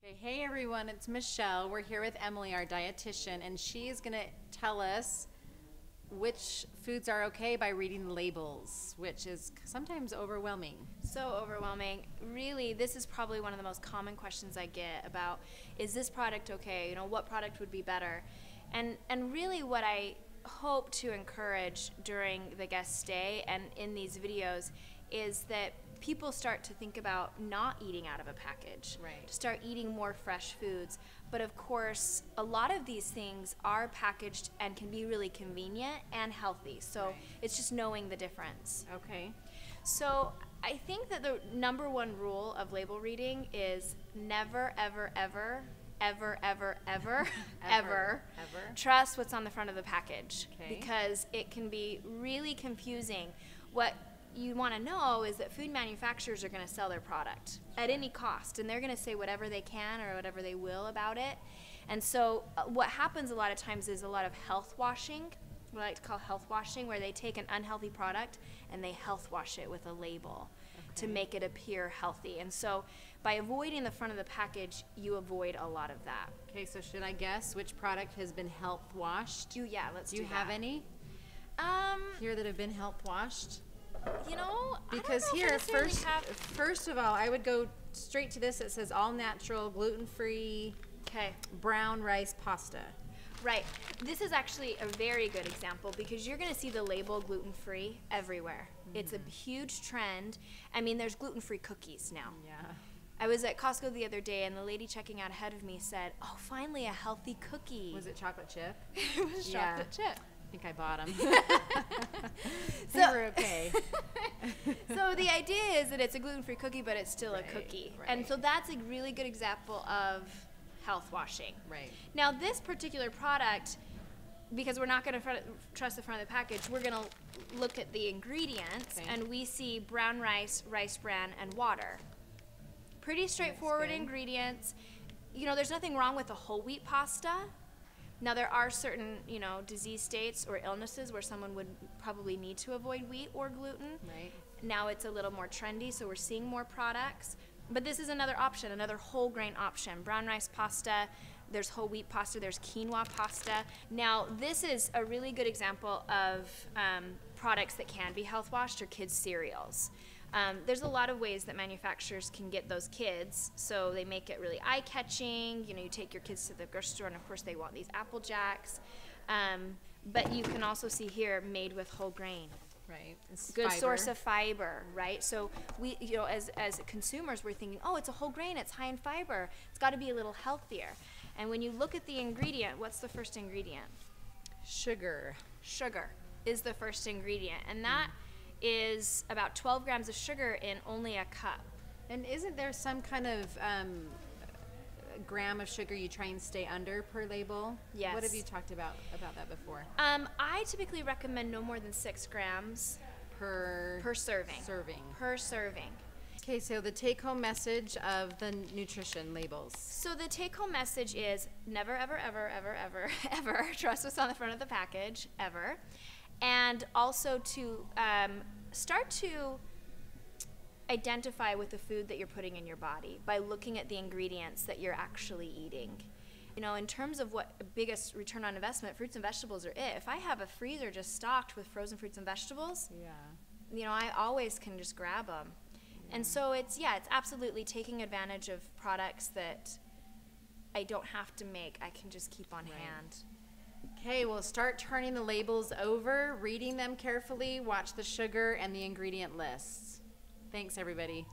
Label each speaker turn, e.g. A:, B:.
A: Okay, hey everyone, it's Michelle. We're here with Emily, our dietitian, and she's going to tell us which foods are okay by reading the labels, which is sometimes overwhelming.
B: So overwhelming. Really, this is probably one of the most common questions I get about, is this product okay? You know, what product would be better? And really what I hope to encourage during the guest stay and in these videos is that people start to think about not eating out of a package,
A: Right.
B: to start eating more fresh foods. But of course, a lot of these things are packaged and can be really convenient and healthy. So
A: Right.
B: it's just knowing the difference.
A: Okay.
B: So I think that the number one rule of label reading is never, ever, ever, ever, ever, ever, ever trust what's on the front of the package.
A: Okay.
B: Because it can be really confusing. What you want to know is that food manufacturers are going to sell their product at any cost, and they're going to say whatever they can or whatever they will about it. And so what happens a lot of times is a lot of health washing, what I like to call health washing, where they take an unhealthy product and they health wash it with a label to make it appear healthy. And so by avoiding the front of the package, you avoid a lot of that.
A: Okay, so should I guess which product has been health washed?
B: Yeah, let's do
A: Do you have
B: that.
A: any
B: Um,
A: here that have been health washed?
B: you know,
A: Because
B: I don't know
A: here,
B: if I necessarily have.
A: first of all, I would go straight to this. It says all natural, gluten-free,
B: Okay.
A: brown rice pasta.
B: Right. This is actually a very good example because you're going to see the label gluten-free everywhere. It's a huge trend. I mean, there's gluten-free cookies now.
A: Yeah.
B: I was at Costco the other day, and the lady checking out ahead of me said, "Oh, finally a healthy cookie."
A: Was it chocolate chip?
B: It was
A: Yeah.
B: chocolate chip.
A: I think I bought them. They
B: So-
A: were okay.
B: So the idea is that it's a gluten-free cookie, but it's still
A: Right,
B: a cookie.
A: right.
B: And so that's a really good example of health washing.
A: Right.
B: Now, this particular product, because we're not going to trust the front of the package, we're going to look at the ingredients,
A: Okay.
B: and we see brown rice, rice bran, and water. Pretty straightforward
A: good.
B: ingredients. You know, there's nothing wrong with a whole wheat pasta. Now, there are certain, you know, disease states or illnesses where someone would probably need to avoid wheat or gluten.
A: Right.
B: Now it's a little more trendy, so we're seeing more products. But this is another option, another whole grain option. Brown rice pasta, there's whole wheat pasta, there's quinoa pasta. Now this is a really good example of products that can be health washed or kids' cereals. There's a lot of ways that manufacturers can get those kids, so they make it really eye-catching. You know, you take your kids to the grocery store, and of course they want these Apple Jacks. But you can also see here, made with whole grain.
A: Right. It's
B: Good
A: fiber.
B: source of fiber, right? So we, you know, as consumers, we're thinking, oh, it's a whole grain, it's high in fiber, it's got to be a little healthier. And when you look at the ingredient, what's the first ingredient?
A: Sugar.
B: Sugar is the first ingredient, and that is about 12 grams of sugar in only a cup.
A: And isn't there some kind of gram of sugar you try and stay under per label?
B: Yes.
A: What have you talked about that before?
B: I typically recommend no more than 6 grams
A: Per
B: serving. Per serving.
A: Okay, so the take-home message of the nutrition labels.
B: So the take-home message is never, ever, ever, ever, ever, ever trust what's on the front of the package, ever. And also to start to identify with the food that you're putting in your body by looking at the ingredients that you're actually eating. You know, in terms of what biggest return on investment, fruits and vegetables are it. If I have a freezer just stocked with frozen fruits and vegetables,
A: Yeah.
B: you know, I always can just grab them. And so it's absolutely taking advantage of products that I don't have to make. I can just keep on hand.
A: Okay, well, start turning the labels over, reading them carefully, watch the sugar and the ingredient lists. Thanks, everybody.